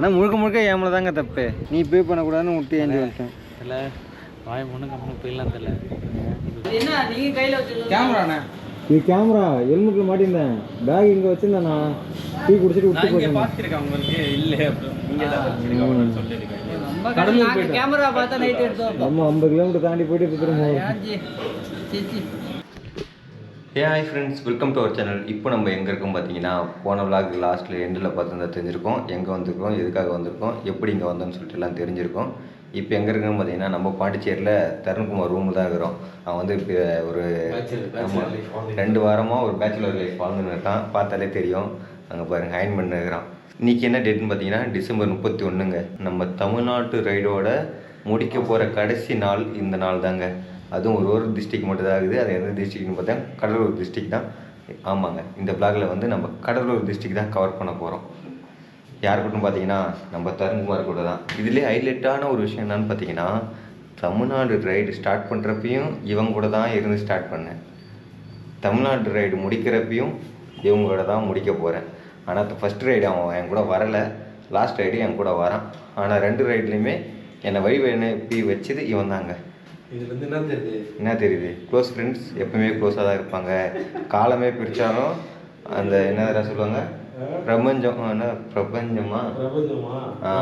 ஆனால் முழுக்க முழுக்க ஏமலை தாங்க தப்பு. நீ பே பண்ணக்கூடாதுன்னு விட்டு ஏஞ்சி வந்துட்டேன். இல்லை வாய ஒன்றும் கம்மி போயிடலாம் தெரியல. என்ன நீங்கள் கையில் வச்சு கேமராண்ணே? இது கேமரா ஹெல்மெட்டில் மாட்டியிருந்தேன். பேக் இங்கே வச்சுருந்தேண்ணா. டீ குடிச்சிட்டு விட்டு போய் பார்த்துருக்கேன் உங்களுக்கு. இல்லை நீங்கள் சொல்லியிருக்கேன். கடலூர் போயிட்டு கேமரா பார்த்தா நைட் எடுத்தோம். நம்ம 50 கிலோமீட்டர் தாண்டி போயிட்டு திரும்ப. Hi friends, welcome to our channel. இப்போ நம்ம எங்கே இருக்கோம் பார்த்தீங்கன்னா, போன விளாக் லாஸ்ட்டில் எண்டில் பார்த்துருந்தா தெரிஞ்சிருக்கோம். எங்கே வந்திருக்கோம், எதுக்காக வந்திருக்கோம், எப்படி இங்கே வந்தோம்னு சொல்லிட்டு எல்லாம் தெரிஞ்சிருக்கோம். இப்போ எங்கே இருக்குன்னு பார்த்தீங்கன்னா, நம்ம பாண்டிச்சேரியில் தருண்குமார் ரூமில் தான் இருக்கிறோம். அவன் வந்து இப்போ ஒரு 2 வாரமாக ஒரு பேச்சுலர் லைஃப் வாழ்ந்துன்னு இருக்கான். பார்த்தாலே தெரியும். அங்கே பாருங்கள் ஹைன் பண்ணி இருக்கிறான். இன்றைக்கி என்ன டேட்னு பார்த்தீங்கன்னா, டிசம்பர் 31ங்க. நம்ம தமிழ்நாட்டு ரைடோட முடிக்க போகிற கடைசி நாள் இந்த நாள் தாங்க. அதுவும் ஒரு டிஸ்ட்ரிக் மட்டும் தான் ஆகுது. அது எந்த டிஸ்ட்ரிக்ட்னு பார்த்தா கடலூர் டிஸ்ட்ரிக் தான். ஆமாங்க, இந்த பிளாகில் வந்து நம்ம கடலூர் டிஸ்ட்ரிக் தான் கவர் பண்ண போகிறோம். யாருக்கிட்டும் பார்த்தீங்கன்னா நம்ம தருண்குமார் கூட தான். இதுலேயே ஹைலைட்டான ஒரு விஷயம் என்னன்னு பார்த்தீங்கன்னா, தமிழ்நாடு ரைடு ஸ்டார்ட் பண்ணுறப்பையும் இவங்க கூட தான் இருந்து ஸ்டார்ட் பண்ணேன். தமிழ்நாடு ரைடு முடிக்கிறப்பையும் இவங்களோட தான் முடிக்க போகிறேன். ஆனால் ஃபஸ்ட் ரைடு அவன் என் கூட வரலை, லாஸ்ட் ரைடு என் கூட வரான். ஆனால் 2 ரைட்லேயுமே என்னை வழி அனுப்பி வச்சது இவன் தாங்க. இதுலேருந்து என்ன தெரியுது? க்ளோஸ் ஃப்ரெண்ட்ஸ் எப்பவுமே க்ளோஸாக தான் இருப்பாங்க. காலமே பிரித்தாலும் அந்த என்ன சொல்லுவாங்க, பிரபஞ்சம் பிரபஞ்சமா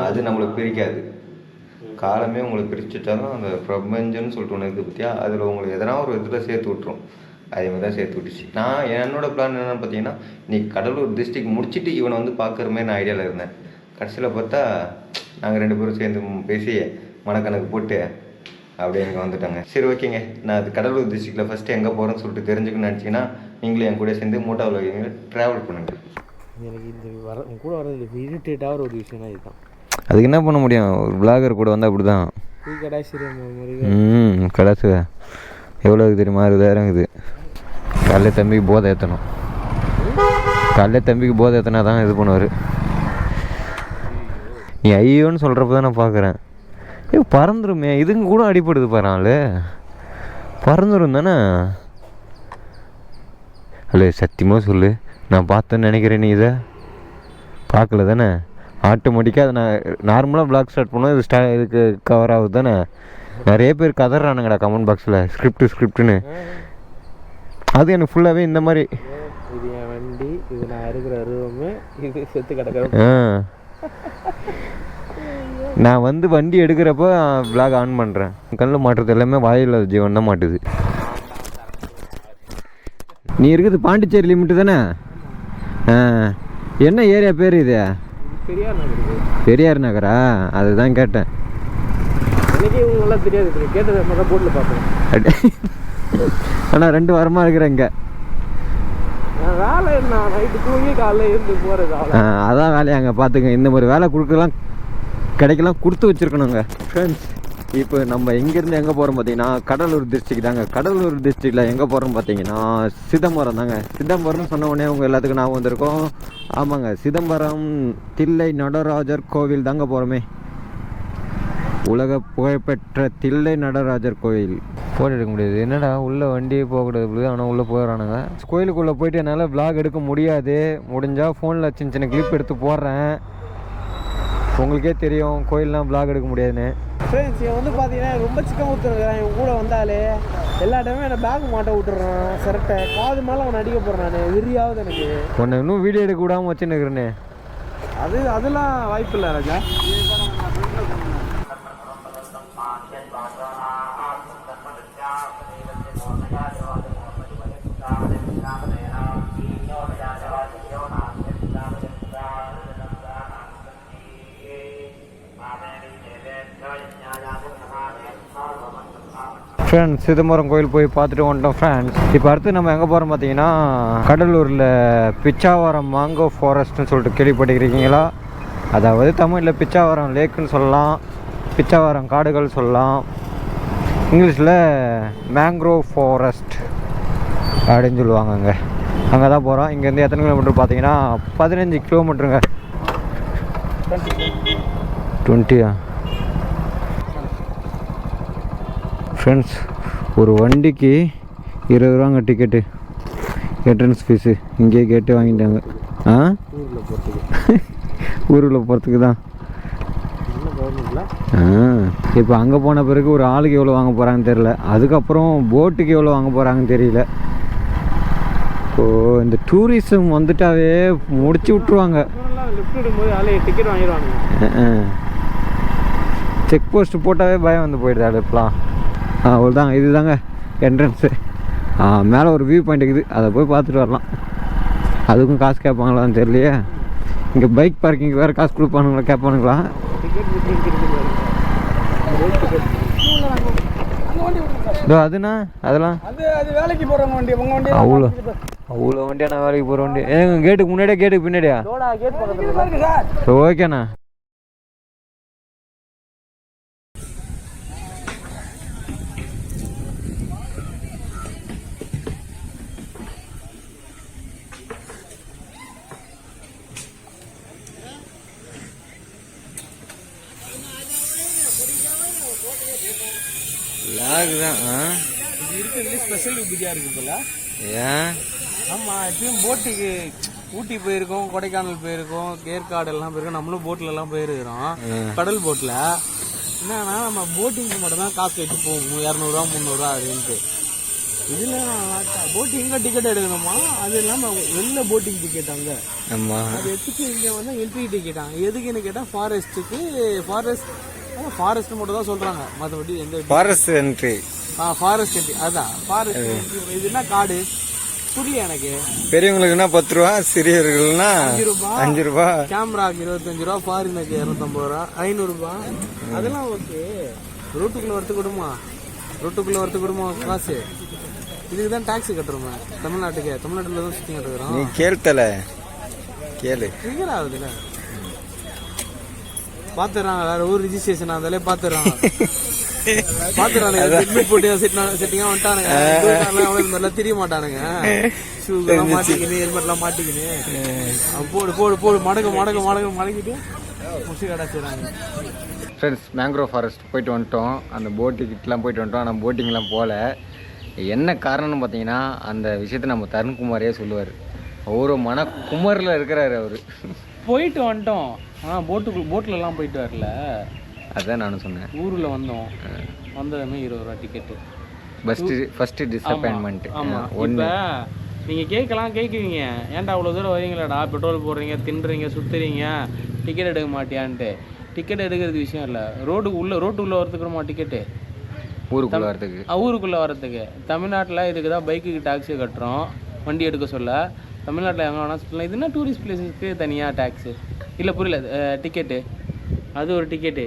அது நம்மளுக்கு பிரிக்காது. காலமே உங்களுக்கு பிரிச்சுட்டாலும் அந்த பிரபஞ்சம்னு சொல்லிட்டு ஒன்று இருக்குது பற்றியா, அதில் உங்களுக்கு எதனா ஒரு இதில் சேர்த்து விட்ரும். அதே மாதிரி தான் சேர்த்து விட்டுச்சு. நான் என்னோடய பிளான் என்னென்னு பார்த்தீங்கன்னா, நீ கடலூர் டிஸ்ட்ரிக் முடிச்சுட்டு இவனை வந்து பார்க்குற மாதிரி நான் ஐடியாவில் இருந்தேன். கடைசியில் பார்த்தா நாங்கள் 2 பேரும் சேர்ந்து பேசி மனக்கணக்கு போட்டு அப்படியே எனக்கு வந்துட்டாங்க. சரி ஓகேங்க, நான் அது கடலூர் டிஸ்ட்ரிக்டில் ஃபஸ்ட்டு எங்கே போகிறேன்னு சொல்லிட்டு தெரிஞ்சுக்கணும்னு நினச்சிங்கன்னா, நீங்களும் என் கூட சேர்ந்து மோட்டாவில் ட்ராவல் பண்ணுங்க. எனக்கு இந்த கூட வரது இரிட்டேட்டாக ஒரு விஷயம்னா இதுதான். அதுக்கு என்ன பண்ண முடியும், ஒரு விளாகர் கூட வந்தால் அப்படி தான். கடாசு எவ்வளோக்கு தெரியுமா? 60,000 இருக்குது. காலைல தம்பிக்கு போதை ஏற்றணும். காலைல தம்பிக்கு போதை ஏற்றினா தான் இது பண்ணுவார். நீ ஐயோன்னு சொல்கிறப்ப தான் நான் பார்க்குறேன். பறந்துருமே, இதுங்க கூட அடிப்படுது பாரு. ஆள் பறந்துடும் தானே. அல்ல சத்தியமாக சொல்லு, நான் பார்த்தேன்னு நினைக்கிறேன். நீ இதை பார்க்கல தானே? ஆட்டோமேட்டிக்காக அதை நான் நார்மலாக பிளாக் ஸ்டார்ட் பண்ணுவோம். இதுக்கு கவர் ஆகுது தானே? நிறைய பேர் கதறானுங்கடா கமெண்ட் பாக்ஸில், ஸ்கிரிப்டுன்னு. அது எனக்கு ஃபுல்லாகவே இந்த மாதிரி, இது என் வண்டி, இது நான் இருக்கிற ரூமு, இது செத்து கிடக்கிறேன். நான் வந்து வண்டி எடுக்கிறப்ப விளாக் ஆன் பண்ணுறேன். கண்ணில் மாட்டுறது எல்லாமே வாயில் ஜீவன் தான் மாட்டுது. நீ இருக்குது பாண்டிச்சேரி லிமிட்டு தானே? என்ன ஏரியா பேர் இது? பெரியார் நகர். பெரியார் நகரா? அதுதான் கேட்டேன். எனக்கே இவங்கெல்லாம் தெரியாது, கேட்டது மட்டும் போட்டில் பார்ப்பேன். ஆனால் 2 வாரமாக இருக்கிறேன் இங்கே. வேலை என்ன, நைட்டு தூங்கி காலையில் இருந்து போகிறது. அதான் வேலையை அங்கே பார்த்துங்க. இந்த மாதிரி வேலை கிடைக்கலாம் கொடுத்து வச்சுருக்கணுங்க. ஃப்ரெண்ட்ஸ், இப்போ நம்ம எங்கேருந்து எங்கே போகிறோம் பார்த்தீங்கன்னா, கடலூர் டிஸ்ட்ரிக் தாங்க. கடலூர் டிஸ்ட்ரிக்டில் எங்கே போகிறோம் பார்த்தீங்கன்னா, சிதம்பரம் தாங்க. சிதம்பரம்னு சொன்ன உடனே உங்கள் எல்லாத்துக்கும் ஞாபகம் வந்திருக்கோம். ஆமாங்க, சிதம்பரம் தில்லை நடராஜர் கோவில் தாங்க போகிறோமே. உலக புகழ்பெற்ற தில்லை நடராஜர் கோவில். போட்டோ எடுக்க முடியாது. என்னடா உள்ளே வண்டியே போகக்கூடாது, ஆனால் உள்ளே போயிடறானுங்க. கோயிலுக்குள்ளே போயிட்டு என்னால் விளாக் எடுக்க முடியாது. முடிஞ்சால் ஃபோனில் சின்ன கிளிப் எடுத்து போடுறேன். உங்களுக்கே தெரியும் கோயிலெலாம் விளாக் எடுக்க முடியாதுன்னு. ஃப்ரெண்ட்ஸ், இவன் வந்து பார்த்தீங்கன்னா ரொம்ப சிக்கன் ஊற்றுருக்கிறான். இவன் கூட வந்தாலே எல்லா டைமும் என்னை பேக் மாட்ட விட்டுறான். சிரட்டை காது மேலே அவனை அடிக்க போகிறான். நான் விரியாவது எனக்கு ஒன்று இன்னும் வீடியோ எடுக்க விடாமல் வச்சுன்னு இருக்கிறேனே. அதெல்லாம் வாய்ப்பு இல்லை ராஜா. ஃப்ரெண்ட்ஸ், சிதம்பரம் கோயில் போய் பார்த்துட்டு வந்துட்டோம் ஃப்ரெண்ட்ஸ். இப்போ அடுத்து நம்ம எங்கே போகிறோம் பார்த்தீங்கன்னா, கடலூரில் பிச்சாவரம் மேங்கோ ஃபாரஸ்ட்னு சொல்லிட்டு கேள்விப்பட்டிருக்கீங்களா? அதாவது தமிழில் பிச்சாவரம் லேக்குன்னு சொல்லலாம், பிச்சாவரம் காடுகள் சொல்லலாம், இங்கிலீஷில் மேங்க்ரோவ் ஃபாரஸ்ட் அப்படின்னு சொல்லுவாங்க. அங்கே தான் போகிறோம். இங்கேருந்து எத்தனை கிலோமீட்டர் பார்த்தீங்கன்னா 15 கிலோமீட்டருங்க. 20 ஃப்ரெண்ட்ஸ், ஒரு வண்டிக்கு 20 ரூபாங்க டிக்கெட்டு, என்ட்ரன்ஸ் ஃபீஸு. இங்கேயே கேட்டு வாங்கிட்டாங்க. ஊருக்குள்ளே போகிறதுக்கு தான். இப்போ அங்கே போன பிறகு ஒரு ஆளுக்கு எவ்வளோ வாங்க போகிறாங்கன்னு தெரியல, அதுக்கப்புறம் போட்டுக்கு எவ்வளோ வாங்க போகிறாங்கன்னு தெரியல. ஸோ இந்த டூரிசம் வந்துட்டாவே முடிச்சு விட்ருவாங்க. டிக்கெட் வாங்கிடுவாங்க. செக் போஸ்ட் போட்டாவே பயம் வந்து போயிடுது அடுப்பலாம். அவ்வளோதாங்க, இது தாங்க என்ட்ரன்ஸு. மேலே ஒரு வியூ பாயிண்ட் இருக்குது, அதை போய் பார்த்துட்டு வரலாம். அதுக்கும் காசு கேட்பாங்களான்னு தெரியலையே. இங்கே பைக் பார்க்கிங் வேறு காசு கொடுப்பானுங்களா, கேட்பானுங்களா? இதோ அதுண்ணா அதெல்லாம் அது வேலைக்கு போகிறவங்க வண்டி, உங்கள் வண்டி அவ்வளோ வண்டியா? நான் வேலைக்கு போகிற வண்டி ஏங்க கேட்டுக்கு முன்னாடியா கேட்டுக்கு பின்னாடியா? கேட் பக்கத்தில். ஓகேண்ணா. லாக் தான். இது இருக்கிறதுல ஸ்பெஷல் விபூதியாக இருக்குதுல்ல. ஏன்? ஆமாம், எப்பயும் போட்டுக்கு ஊட்டி போயிருக்கோம், கொடைக்கானல் போயிருக்கோம், ஏற்காடு எல்லாம் போயிருக்கோம். நம்மளும் போட்டில் எல்லாம் போயிருக்கிறோம், கடல் போட்டில். என்னன்னா நம்ம போட்டிங்க்கு மட்டும் தான் காசு கட்டி போவோம், 200 300 அப்படின்ட்டு. இதில் போட்டிங்க டிக்கெட் எடுக்கணுமா, அது இல்லாமல் வெளில போட்டிங் டிக்கெட் அங்கே. ஆமாம், அது எடுத்துக்கு இங்கே வந்து என்ட்ரி டிக்கெட்டாங்க. எதுக்குன்னு கேட்டால் ஃபாரஸ்ட்டுக்கு. ஃபாரஸ்ட் மட்டும் தான் சொல்கிறாங்க, மற்றபடி எந்த ஃபாரஸ்ட் என்ட்ரி. ஃபாரஸ்ட் என்ட்ரி, அதான் ஃபாரஸ்ட் என்ட்ரி. இதுனா காடு புரியல எனக்கு. பெரியவங்களுக்குன்னா 10 ரூபா, சிறியவர்களுன்னா 5 ரூபா. கேமராக்கு 25 ரூபா, ஃபாரினுக்கு 250 ரூபா, 500 ரூபா. அதெல்லாம் ஓகே. ரோட்டுக்குள்ளே வரத்து கொடுமா காசு. இதுக்கு தான் டாக்ஸி கட்டுறோமே தமிழ்நாட்டுக்கு. தமிழ்நாட்டில் தான் சுற்றி கட்டுக்கிறோம். நீ கேள்தல கேளு. ட்ரிகர் ஆகுதுல்ல, பார்த்துறாங்க. வேற ஊர் ரிஜிஸ்ட்ரேஷன் ஆகுதாலே பார்த்துறாங்க. ஹெல்மெட் போட்டு செட்டிங்கா வந்துட்டானுங்க. இது மாதிரிலாம் தெரிய மாட்டானுங்க. ஷூலாம் மாட்டிக்கின்னு, ஹெல்மெட்லாம் மாட்டிக்கின்னு போடு மடக்கிட்டு முசி கடை செய்கிறாங்க. ஃப்ரெண்ட்ஸ், மேங்க்ரோவ் ஃபாரஸ்ட் போயிட்டு வந்துட்டோம். அந்த போட்டிக்கிட்டலாம் போயிட்டு வந்துட்டோம். ஆனால் போட்டிங்லாம் போகல. என்ன காரணம்னு பார்த்தீங்கன்னா, அந்த விஷயத்தை நம்ம தருண்குமாரே சொல்லுவார். ஒரு குமரில் இருக்கிறாரு அவர். போயிட்டு வந்துட்டோம், ஆனால் போட்டிலலாம் போயிட்டு வரல. அதான் நானும் சொன்னேன். ஊரில் வந்ததுமே 20 ரூபா டிக்கெட்டு. First disappointment. ஆமாம். இப்போ நீங்கள் கேட்குவீங்க, ஏன்டா அவ்வளோ தூரம் வரீங்களாடா, பெட்ரோல் போடுறீங்க, தின்னுறீங்க, சுற்றுறீங்க, டிக்கெட் எடுக்க மாட்டியான்ட்டு. டிக்கெட் எடுக்கிறது விஷயம் இல்லை. ரோட்டுக்குள்ளே வரத்துக்குமா டிக்கெட்டு? ஊருக்குள்ளே வரத்துக்கு. தமிழ்நாட்டில் இதுக்கு தான் பைக்குக்கு டாக்ஸி கட்டுறோம், வண்டி எடுக்க சொல்ல. தமிழ்நாட்டில் எங்கே வேணால் சொல்லலாம். இதுனா டூரிஸ்ட் பிளேஸஸ்க்கு தனியாக டாக்ஸு இல்லை, புரியல. டிக்கெட்டு, அது ஒரு டிக்கெட்டு.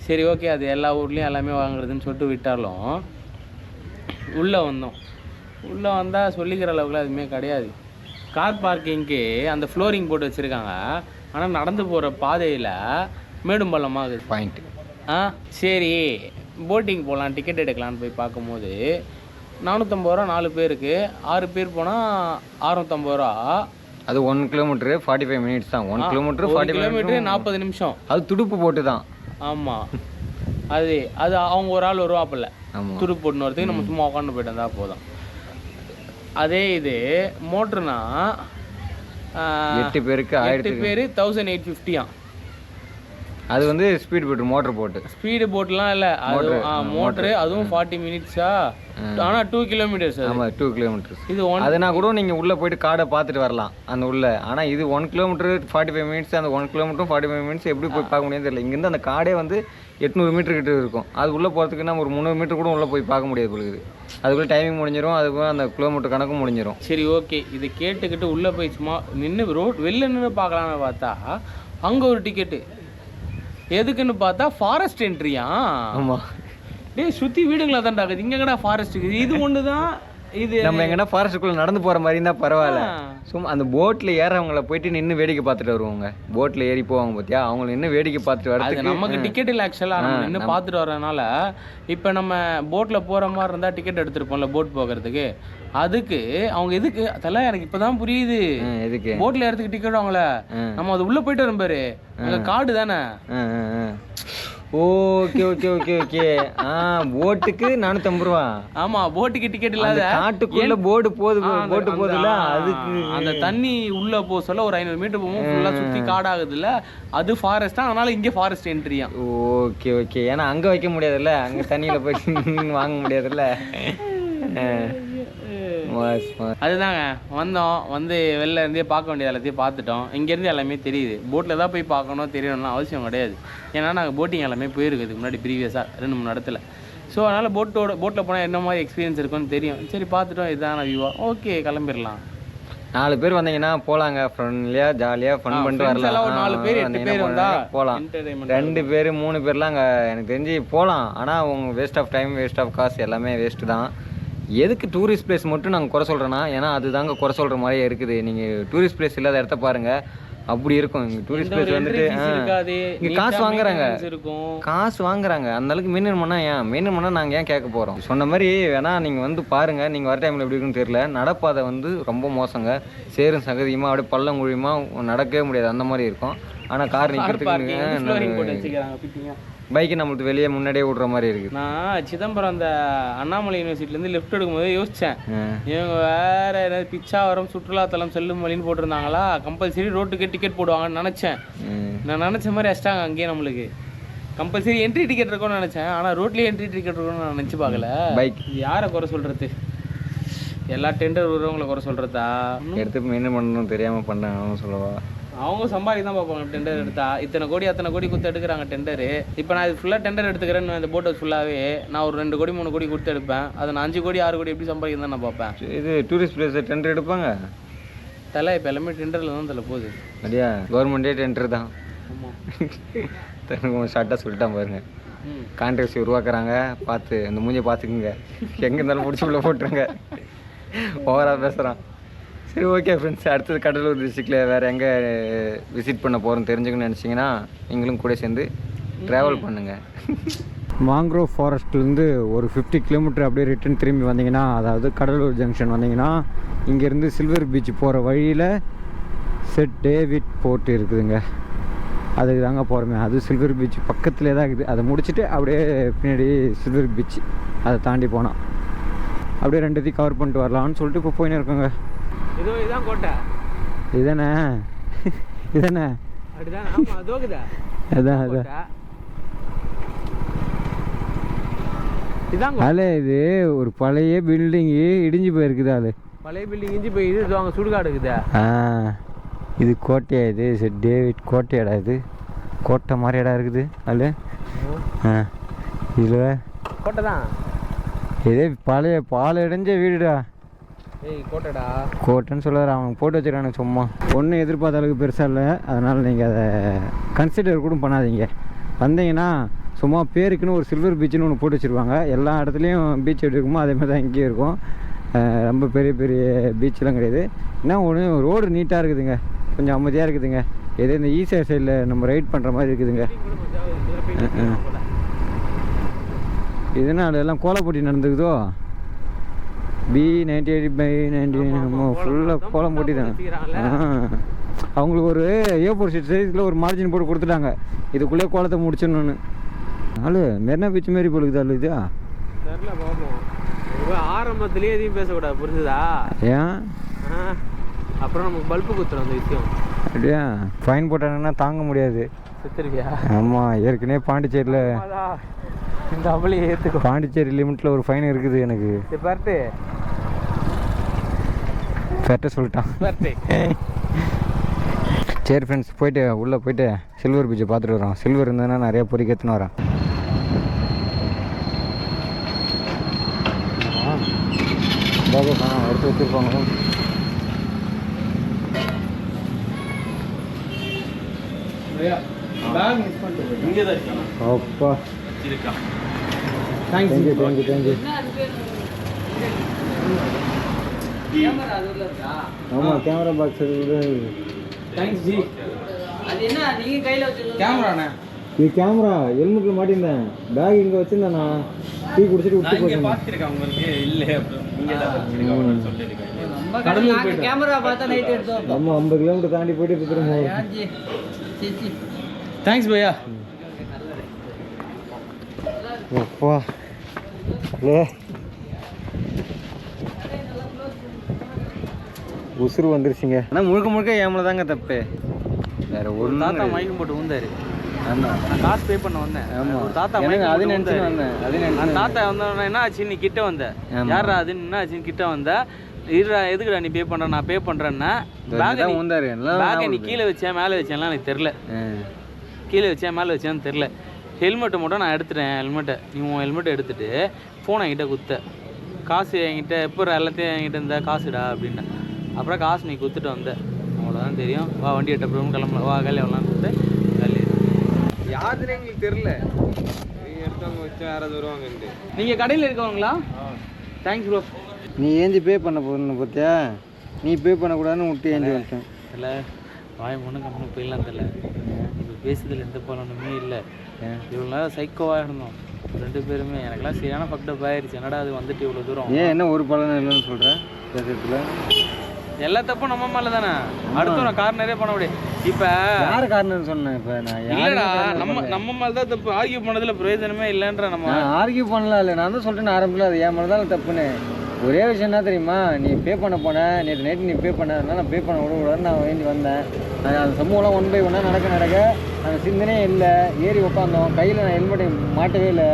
சரி, ஓகே, அது எல்லா ஊர்லேயும் எல்லாமே வாங்குறதுன்னு சொல்லிட்டு விட்டாலும் உள்ளே வந்தால் சொல்லிக்கிற அளவுக்குலாம் எதுவுமே கிடையாது. கார் பார்க்கிங்க்கு அந்த ஃப்ளோரிங் போட்டு வச்சுருக்காங்க, ஆனால் நடந்து போகிற பாதையில் மேடும் பள்ளமாகுது. பாயிண்ட்டு. சரி, போட்டிங் போகலாம், டிக்கெட் எடுக்கலான்னு போய் பார்க்கும்போது 450 ரூபா 4 பேருக்கு. 6 பேர் போனால் 650 ரூபா. அது 1 கிலோமீட்டரு 45 மினிட்ஸ் தான். 1 கிலோமீட்டரு 40 நிமிஷம். அது துடுப்பு போட்டு தான். ஆமாம், அது அவங்க ஒரு ஆள் வருவாப்பில்ல துடுப்பு போட்டுன்னு வரதுக்கு. நம்ம சும்மா உட்காந்து போயிட்டு வந்தால் போதும். அதே இது மோட்டருனா 8 பேருக்கு 1850. அது வந்து ஸ்பீட் போட்டு, மோட்டர் போட்டு. ஸ்பீடு போட்டுலாம் இல்லை, அது மோட்டரு. அதுவும் 40 மினிட்ஸா, ஆனால் 2 கிலோமீட்டர்ஸ். ஆமாம், 2 கிலோமீட்டர்ஸ். இது அதுனா கூட நீங்கள் உள்ளே போயிட்டு காடை பார்த்துட்டு வரலாம் அந்த உள்ள. ஆனால் இது 1 கிலோமீட்டர் 45 மினிட்ஸ். அந்த 1 கிலோமீட்டரும் 45 மினிட்ஸ் எப்படி போய் பார்க்க முடியாது தெரியல. இங்கேருந்து அந்த காடே வந்து 800 மீட்டர் கிட்ட இருக்கும். அது உள்ளே போகிறதுக்கு நம்ம ஒரு 300 மீட்டர் கூட உள்ளே போய் பார்க்க முடியாது பொழுது. அதுக்குள்ளே டைமிங் முடிஞ்சிடும், அதுக்குள்ள அந்த கிலோமீட்டர் கணக்கும் முடிஞ்சிடும். சரி, ஓகே. இது கேட்டுக்கிட்டு உள்ளே போய் சும்மா நின்று வெளில நின்று பார்க்கலான்னு பார்த்தா அங்கே ஒரு டிக்கெட்டு. எதுக்குன்னு பார்த்தா ஃபாரஸ்ட் என்ட்ரியா? ஆமாம். சுற்றி வீடுங்களா தான் ஆகுது. இங்கே கடா ஃபாரஸ்ட்டுக்கு இது ஒன்று தான். இது நம்ம எங்கன்னா ஃபாரஸ்ட்டுக்குள்ளே நடந்து போகிற மாதிரி இருந்தால் பரவாயில்ல. சும்மா அந்த போட்டில் ஏறவங்கள போயிட்டு நின்று வேடிக்கை பார்த்துட்டு வருவாங்க. போட்டில் ஏறி போவாங்க பார்த்தியா, அவங்கள நின்று வேடிக்கை பார்த்துட்டு வரது. நமக்கு டிக்கெட் இல்லை ஆக்சுவலாக, நம்ம நின்று பார்த்துட்டு வரதுனால. இப்போ நம்ம போட்டில் போகிற மாதிரி இருந்தால் டிக்கெட் எடுத்துருப்போம்ல போட் போகிறதுக்கு. அதுக்கு அவங்க எதுக்கு அதெல்லாம் எனக்கு இப்போதான் புரியுது. எதுக்கு போட்டில் ஏறதுக்கு டிக்கெட் அவங்கள நம்ம அது உள்ளே போயிட்டு வரும் பாரு, அங்கே காடு தானே. Okay okay okay okay. போட்டுக்கு 450 ரூபா. ஆமா, போட்டுக்கு டிக்கெட் இல்லாத காட்டுக்குள்ள போட்டு போகுதுல, அதுக்கு அந்த தண்ணி உள்ள போக சொல்ல ஒரு 500 மீட்டர் போகும், ஃபுல்லா சுத்தி காடாகுதுல்ல, அது ஃபாரஸ்டா, அதனால இங்க ஃபாரஸ்ட் என்ட்ரியா. Okay okay. ஏன்னா அங்க வைக்க முடியாதுல்ல, அங்க தண்ணியில போய் வாங்க முடியாதுல்ல. அதுதாங்க வந்து வெளில இருந்தே பார்க்க வேண்டியது எல்லாத்தையும் பார்த்துட்டோம். இங்கேருந்து எல்லாமே தெரியுது. போட்டில் தான் போய் பார்க்கணும் தெரியணும்லாம் அவசியம் கிடையாது. ஏன்னா நாங்கள் போட்டிங் எல்லாமே போயிருக்குது முன்னாடி ப்ரீவியஸாக 2-3 இடத்துல. ஸோ அதனால் போட்டில் போனால் என்ன மாதிரி எக்ஸ்பீரியன்ஸ் இருக்குன்னு தெரியும். சரி பார்த்துட்டோம், இதுதான வியூவா, ஓகே கிளம்பிடலாம். 4 பேர் வந்தீங்கன்னா போலாங்க, ஃப்ரெண்ட்லியாக ஜாலியாக ஃபன் பண்ணிட்டு வரலாம். ஒரு 4 பேர் 8 பேர் வந்தால் போகலாம். 2 பேர் 3 பேர்லாம் அங்கே எனக்கு தெரிஞ்சு போகலாம். ஆனால் உங்கள் waste of time, waste of காசு, எல்லாமே வேஸ்ட்டு தான். எதுக்கு டூரிஸ்ட் பிளேஸ் மட்டும் நாங்கள் குறை சொல்கிறோன்னா, ஏன்னா அதுதாங்க குறை சொல்கிற மாதிரியே இருக்குது. நீங்கள் டூரிஸ்ட் பிளேஸ் இல்லாத இடத்த பாருங்கள், அப்படி இருக்கும். இங்கே டூரிஸ்ட் பிளேஸ் வந்துட்டு இங்கே காசு வாங்குறாங்க. அந்த அளவுக்கு மெயின்டைன் பண்ணால் நாங்கள் ஏன் கேட்க போகிறோம். சொன்ன மாதிரி வேணால் நீங்கள் வந்து பாருங்கள். நீங்கள் வர டைமில் எப்படி இருக்குன்னு தெரியல. நடப்பாதை வந்து ரொம்ப மோசங்க, சேரும் சகதியுமா அப்படியே பள்ளம் குழியுமா நடக்கவே முடியாது, அந்த மாதிரி இருக்கும். ஆனால் கார் நிற்கிறதுக்கு பைக்கு நம்மளுக்கு வெளியே முன்னாடியே விடுற மாதிரி இருக்குது. நான் சிதம்பரம் அந்த அண்ணாமலை யூனிவர்சிட்டிலேருந்து லெஃப்ட் எடுக்கும்போது யோசித்தேன், இவங்க வேறு ஏதாவது பிச்சாவரம் சுற்றுலாத்தலம் செல்லும் வழின்னு போட்டிருந்தாங்களா, கம்பல்சரி ரோட்டுக்கு டிக்கெட் போடுவாங்கன்னு நினச்சேன். நான் நினச்ச மாதிரி அடிச்சிட்டாங்க. அங்கேயே நம்மளுக்கு கம்பல்சரி என்ட்ரி டிக்கெட் இருக்கும்னு நினச்சேன். ஆனால் ரோட்லேயே என்ட்ரி டிக்கெட் இருக்கும்னு நான் நினச்சி பார்க்கல. பைக் யாரை குறை சொல்கிறது? எல்லா டெண்டர் விடுறவங்களை குறை சொல்கிறதா? எடுத்து என்ன பண்ணணும் தெரியாமல் பண்ணாங்கன்னு சொல்லவா? அவங்க சம்பாதிக்க தான் பார்ப்பாங்க. டெண்டர் எடுத்தா இத்தனை கோடி கொடுத்து எடுக்கிறாங்க டெண்டரு. இப்போ நான் இது ஃபுல்லாக டெண்டர் எடுத்துக்கிறேன்னு இந்த போட்டோ ஃபுல்லாகவே நான் ஒரு 2 கோடி 3 கோடி கொடுத்து எடுப்பேன். அதை நான் 5 கோடி 6 கோடி எப்படி சம்பாதிக்க தான் நான் பார்ப்பேன். இது டூரிஸ்ட் பிளேஸ் டெண்டர் எடுப்பாங்க தலை. இப்போ எல்லாமே டெண்டரில் தான் தலை போகுது. அப்படியா? கவர்மெண்ட்டே டெண்டர் தான். ஆமாம், ஷார்ட்டாக சொல்லிட்டான் பாருங்க. கான்ட்ரவர்சி உருவாக்குறாங்க, பார்த்து அந்த மூஞ்சியை பார்த்துக்குங்க. எங்கே இருந்தாலும் பிடிச்சி உள்ள போட்டுருங்க. ஓவராக பேசுகிறான். சரி, ஓகே ஃப்ரெண்ட்ஸ். அடுத்தது கடலூர் டிஸ்ட்ரிக்டில் வேறு எங்கே விசிட் பண்ண போகிறோன்னு தெரிஞ்சுக்கணும்னு நினச்சிங்கன்னா நீங்களும் கூட சேர்ந்து ட்ராவல் பண்ணுங்கள். மாங்க்ரோவ் ஃபாரஸ்ட்லேருந்து ஒரு 50 கிலோமீட்டர் அப்படியே ரிட்டன் திரும்பி வந்தீங்கன்னா, அதாவது கடலூர் ஜங்ஷன் வந்தீங்கன்னா, இங்கேருந்து சில்வர் பீச் போகிற வழியில் செட் டேவிட் போர்ட் இருக்குதுங்க. அதுக்கு தாங்க போகிறோமே. அது சில்வர் பீச் பக்கத்துலேயே தான் இருக்குது. அதை முடிச்சுட்டு அப்படியே பின்னாடி சில்வர் பீச், அதை தாண்டி போனால் அப்படியே 2த்தையும் கவர் பண்ணிட்டு வரலாம்னு சொல்லிட்டு இப்போ போயின்னு இருக்கோங்க. இதுதான் கோட்டை. இதானே அப்படிதான். ஆமாம், அதோகுதா. அதான் இது ஒரு பழைய பில்டிங்கு இடிஞ்சு போயிருக்குது. அது பழைய பில்டிங் இடிஞ்சு போய் இது அங்கே சுடுகாடு இருக்குதா? இது கோட்டையா? இது செட் டேவிட் கோட்டையாடா? இது கோட்டை மாதிரி இடம் இருக்குது. அது இதில் கோட்டை தான். இதே பழைய பால் இடைஞ்ச வீடுடா. கோட்டைடா, கோட்டைன்னு சொல்லுவார். அவனுக்கு போட்டு வச்சுருக்கானுங்க சும்மா. ஒன்றும் எதிர்பார்த்த அளவுக்கு பெருசாக இல்லை. அதனால் நீங்கள் அதை கன்சிடர் கூட பண்ணாதீங்க. வந்தீங்கன்னா சும்மா பேருக்குன்னு ஒரு சில்வர் பீச்சுன்னு ஒன்று போட்டு வச்சுருவாங்க. எல்லா இடத்துலையும் பீச் எப்படி இருக்குமோ அதே மாதிரி தான் இங்கேயும் இருக்கும். ரொம்ப பெரிய பெரிய பீச்செலாம் கிடையாது. என்ன ஒன்று, ரோடு நீட்டாக இருக்குதுங்க, கொஞ்சம் அமைதியாக இருக்குதுங்க. எதோ இந்த ஈஸியாக சைடில் நம்ம ரைட் பண்ணுற மாதிரி இருக்குதுங்க. இதுனா அதெல்லாம் கோலம் போட்டி நடந்துக்குதோ. B98/99 ஃபுல்லாக கோலம் போட்டி தான். அவங்களுக்கு ஒரு A4 ஷீட் சைஸில் ஒரு மார்ஜின் போட்டு கொடுத்துட்டாங்க, இதுக்குள்ளே கோலத்தை முடிச்சிடணுன்னு. மெரினா பீச் மாரி போலுக்குதா? இதா தெரில, பார்ப்போம். ஆரம்பத்துலேயே எதையும் பேசக்கூடாது, புரிஞ்சுதா? ஏன்? அப்புறம் நமக்கு பல்பு குத்துறோம் அந்த விஷயம். அப்படியா? ஃபைன் போட்டாங்கன்னா தாங்க முடியாது. செத்துருவியா? ஆமாம், ஏற்கனவே பாண்டிச்சேரியில் இந்த அவளையே ஏற்றுக்கோ. பாண்டிச்சேரி லிமிட்டில் ஒரு ஃபைன் இருக்குது எனக்கு. பெர்ட்டு சொல்லிட்டான். சரி ஃப்ரெண்ட்ஸ், போயிட்டு உள்ளே போயிட்டு சில்வர் பீச்சை பார்த்துட்டு வரோம். சில்வர் இருந்ததுன்னா நிறையா பொறிக்க எடுத்துன்னு வரேன். எடுத்து வச்சுருப்பாங்க. அப்பா, தேங்க்யூ. ஆமாம், கேமரா பாக்ஸ் தேங்க்ஸ் ஜி. அது என்ன நீங்க கையில வச்சிருக்கீங்க? கேமராண்ணே. இது கேமரா ஹெல்மெட்டில் மாட்டியிருந்தேன். பேக் இங்கே வச்சுருந்தேண்ணா. டீ குடிச்சிட்டு விட்டு போயிருக்கேன். பார்த்துருக்கேன் உங்களுக்கு. இல்லை, இங்கே தான் வச்சுருக்கேன் சொல்லியிருக்கேன். கடலூர் போயிட்டு கேமரா பார்த்தா நைட் எடுத்தோம். ஆமாம், 50 கிலோமீட்டர் தாண்டி போயிட்டு திரும்ப. தேங்க்ஸ் பையா. எப்பா ஏ உசுறு வந்துருச்சுங்க. ஆனால் முழுக்க முழுக்க ஏமல தாங்க தப்பு, வேற ஒரு தாத்தா மயக்கம் போட்டு ஊந்தாரு. ஆமாம், நான் காசு பே பண்ண வந்தேன். ஆமாம் தாத்தா அது நினச்சி வந்தேன். அது அந்த தாத்தா வந்தோடனே என்ன ஆச்சு, நீ கிட்ட வந்த யாரா அதுன்னு என்ன ஆச்சுன்னு கிட்ட வந்த. இருடா எதுக்குடா நீ பே பண்ற, நான் பே பண்றேன்னா பேக்கை நீ கீழே வச்சேன் மேலே வச்சேன்லாம் எனக்கு தெரில. கீழே வச்சேன் மேலே வச்சேன்னு தெரில. ஹெல்மெட்டை மட்டும் நான் எடுத்துட்டேன். நீ உன் ஹெல்மெட்டை எடுத்துட்டு ஃபோனை என்கிட்ட குத்த, காசு என்கிட்ட எப்போ எல்லாத்தையும் என்கிட்ட இருந்தா காசுடா அப்படின்னேன். அப்புறம் காசு நீ குத்துட்டு வந்த, அவ்வளோதான் தெரியும். வா வண்டி எட்டப்புறம் கிளம்பலாம், வா காலி எவ்வளோன்னு கொடுத்து காலி. யாருன்னு எங்களுக்கு தெரில, எடுத்தவங்க வச்சு யாராவது வருவாங்கன்ட்டு. நீங்கள் கடையில் இருக்கவங்களா? Thanks bro. நீ ஏஞ்சி பே பண்ண போகணும் பார்த்தியா, நீ பே பண்ணக்கூடாதுன்னு விட்டு ஏஞ்சி வந்துட்டேன். இல்லை வாய ஒன்றும் கம்மி போயிடலாம் தெரியல. இப்போ பேசுறதுல எந்த பலனுமே இல்லை. இவ்வளோ நேரம் சைக்கோவாக இருந்தோம் 2 பேருமே. எனக்குலாம் சரியான ஃபக்டப் ஆயிடுச்சு. என்னடா அது வந்துட்டு இவ்வளோ தூரம். ஏன் என்ன ஒரு பலனும் இல்லைன்னு சொல்கிறேன் பேசுறதுல? எல்லா தப்பும் நம்ம மேலே தானே. அடுத்து நான் கார்னரே பண்ண முடியாது. இப்போ யார் காரணம்னு சொன்னேன்? இப்போ நான் இல்லைடா, நம்ம மேலே தான் தப்பு. ஆர்கியூ பண்ணதில் பிரயோஜனமே இல்லைன்ற. நம்ம ஆர்கியூ பண்ணலாம் இல்லை, நான் தான் சொல்லிட்டேன் ஆரம்பத்தில் அது ஏன் மேலே தான் தப்புன்னு. ஒரே விஷயம் என்ன தெரியுமா, நீ பே பண்ண போனேன் நேற்று நைட்டு, நீ பே பண்ணதுனால நான் பே பண்ண விடக்கூடாதுன்னு நான் வேண்டி வந்தேன். அந்த சம்பவம்லாம் 1 by 1 நடக்க அந்த சிந்தனையே இல்லை. ஏறி உட்காந்தோம், கையில் நான் ஹெல்மெட்டை மாட்டவே இல்லை,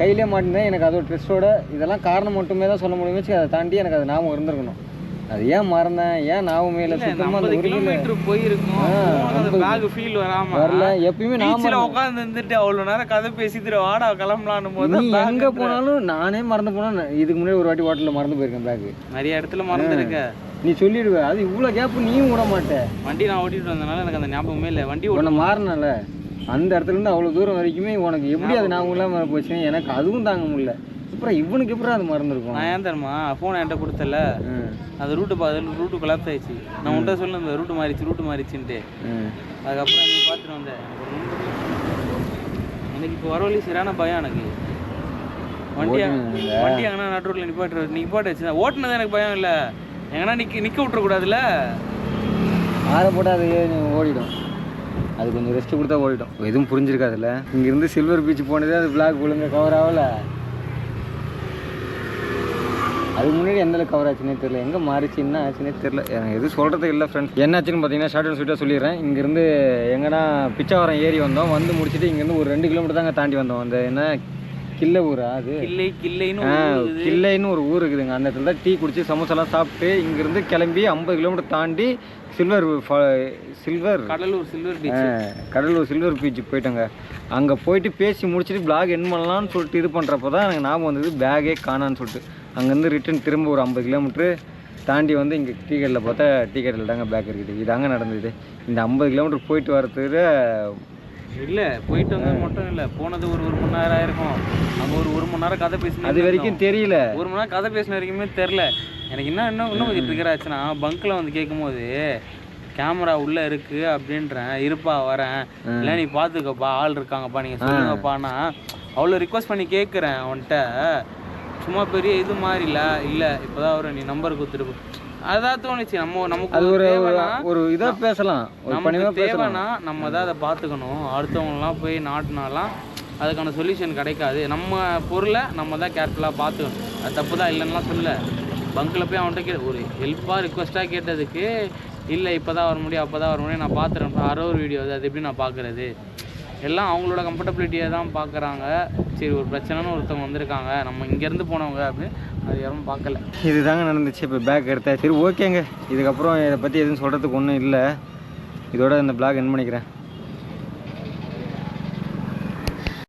கையிலே மாட்டினேன். எனக்கு அதோட ட்ரெஸ்ஸோட இதெல்லாம் காரணம் மட்டுமே தான் சொல்ல முடியும். அதை தாண்டி எனக்கு அது ஞாபகம் இருந்திருக்கணும். அது ஏன் மறந்தேன், ஏன் ஞாபகமே இல்லை சுத்தமாக. 50 கிலோமீட்டர் போயிருக்கோம், பேக் ஃபீல் வராமல் வரல. எப்பயுமே நான் உட்காந்து இருந்துட்டு அவ்வளோ நேரம் கதை பேசிட்டு வாடா கிளம்பலான்னு போது எங்கே போனாலும் நானே மறந்து போனால். இதுக்கு முன்னாடி ஒரு வாட்டி ஹோட்டலில் மறந்து போயிருக்கேன் பேக்கு. நிறைய இடத்துல மறந்துருக்கேன். நீ சொல்லிடுவ, அது இவ்வளோ கேப்பு நீயும் விட மாட்டேன். வண்டி நான் ஓட்டிட்டு வந்தனால எனக்கு அந்த ஞாபகமே இல்லை. வண்டி உன்னை மாறினால அந்த இடத்துலேருந்து அவ்வளோ தூரம் வரைக்குமே உனக்கு எப்படி அது ஞாபகம் இல்லாமல் போச்சு. எனக்கு அதுவும் தாங்க முடியல. அப்புறம் இவனுக்கு எப்படி அது மறந்துருக்கும்? நான் ஏன் தெரியுமா ஃபோனை என்கிட்ட கொடுத்தல, அது ரூட்டு கொலாப்ஸ் ஆயிடுச்சு. நான் உன்ட்ட சொல்ல இந்த ரூட்டு மாறிச்சுன்ட்டு. அதுக்கப்புறம் நீ பார்த்துட்டு வந்தேன். எனக்கு இப்போ வர வழி சரியான பயம். எனக்கு வண்டி எங்கன்னா நடு ரோட்டில் நிப்பாட்டு வச்சு ஓட்டுனது எனக்கு பயம் இல்லை. எங்கன்னா நிற்க விட்டுறக்கூடாதுல்ல. ஆற போட்டால் அது ஓடிடும். அது கொஞ்சம் ரெஸ்ட் கொடுத்தா ஓடிடும். எதுவும் புரிஞ்சிருக்காதுல்ல. இங்கேருந்து சில்வர் பீச் போனதே அது பிளாக் ஒழுங்காக கவர் ஆகலை. அதுக்கு முன்னாடி எந்தளவுக்கு கவர் ஆச்சுன்னே தெரியல, எங்கே மாறிச்சு என்ன ஆச்சுன்னே தெரியல. எனக்கு எதுவும் சொல்கிறது இல்லை ஃப்ரெண்ட்ஸ். என்னாச்சுன்னு பார்த்தீங்கன்னா ஷார்ட் அண்ட் ஸ்வீட்டாக சொல்லிடுறேன். இங்கேருந்து எங்கன்னா பிச்சாவரம் ஏறி வந்தோம். வந்து முடிச்சுட்டு இங்கேருந்து ஒரு 2 கிலோமீட்டர் தாங்க தாண்டி வந்தோம். அந்த என்ன கில்லை ஊரா அது, கில்லைன்னு ஒரு ஊர் இருக்குதுங்க. அந்த இடத்துல தான் டீ குடிச்சு சமோசாலாம் சாப்பிட்டு இங்கேருந்து கிளம்பி 50 கிலோமீட்டர் தாண்டி கடலூர் சில்வர் பீச்சுக்கு போயிட்டோங்க. அங்கே போயிட்டு பேசி முடிச்சுட்டு பிளாக் என் பண்ணலான்னு சொல்லிட்டு இது பண்ணுறப்போ தான் எனக்கு ஞாபகம் வந்தது பேக்கே காணான்னு சொல்லிட்டு. அங்கேருந்து ரிட்டன் திரும்ப ஒரு 50 கிலோமீட்ரு தாண்டி வந்து இங்கே டீ கடையில் பார்த்தா டீ கடையில் தாங்க பேக் இருக்குது. இதாங்க நடந்தது. இந்த 50 கிலோமீட்டர் போயிட்டு வரதுக்கு இல்லை போயிட்டு வந்தது மட்டும் இல்லை, போனது ஒரு 1 மணி நேரம் ஆயிருக்கும். அங்கே ஒரு 1 மணி நேரம் கதை பேசினேன். அது வரைக்கும் தெரியல. 1 மணி நேரம் கதை பேசின வரைக்குமே தெரில. எனக்கு இன்னும் கொஞ்சம் ட்ரிகர் ஆச்சுன்னா பங்க்கில் வந்து கேட்கும்போது கேமரா உள்ளே இருக்குது அப்படின்றேன். இருப்பா வரேன், இல்லை நீ பார்த்துக்கப்பா ஆள் இருக்காங்கப்பா நீங்கள் சொல்லுங்கப்பான்னா அவ்வளோ ரிக்வஸ்ட் பண்ணி கேட்குறேன் அவன்கிட்ட. சும்மா பெரிய இது மாதிரில இல்லை இப்போதான் ஒரு நீ நம்பர் கொடுத்துட்டு அதான் தோணுச்சு. நமக்கு ஒரு இதாக பேசலாம், நமக்கு தேவைன்னா நம்ம தான் அதை பார்த்துக்கணும். அடுத்தவங்களாம் போய் நாட்டினாலாம் அதுக்கான சொல்யூஷன் கிடைக்காது. நம்ம பொருளை நம்ம தான் கேர்ஃபுல்லாக பார்த்துக்கணும். அது தப்பு தான் இல்லைன்னா சொல்ல. பங்க்கில் போய் அவன்கிட்ட ஒரு ஹெல்ப்பாக ரிக்வஸ்ட்டாக கேட்டதுக்கு இல்லை இப்போ தான் வர முடியும் அப்போ தான் வர முடியும் நான் பார்த்துறேன். ஒரு வீடியோ அது எப்படி நான் பார்க்குறது? எல்லாம் அவங்களோட கம்ஃபர்டபிலிட்டியை தான் பார்க்குறாங்க. சரி ஒரு பிரச்சனைன்னு ஒருத்தவங்க வந்திருக்காங்க, நம்ம இங்கேருந்து போனவங்க அப்படின்னு அது யாரும் பார்க்கல. இது தாங்க நடந்துச்சு. இப்போ பேக் எடுத்தேன். சரி ஓகேங்க, இதுக்கப்புறம் இதை பற்றி எதுவும் சொல்கிறதுக்கு ஒன்றும் இல்லை. இதோட இந்த பிளாக் என் பண்ணிக்கிறேன்.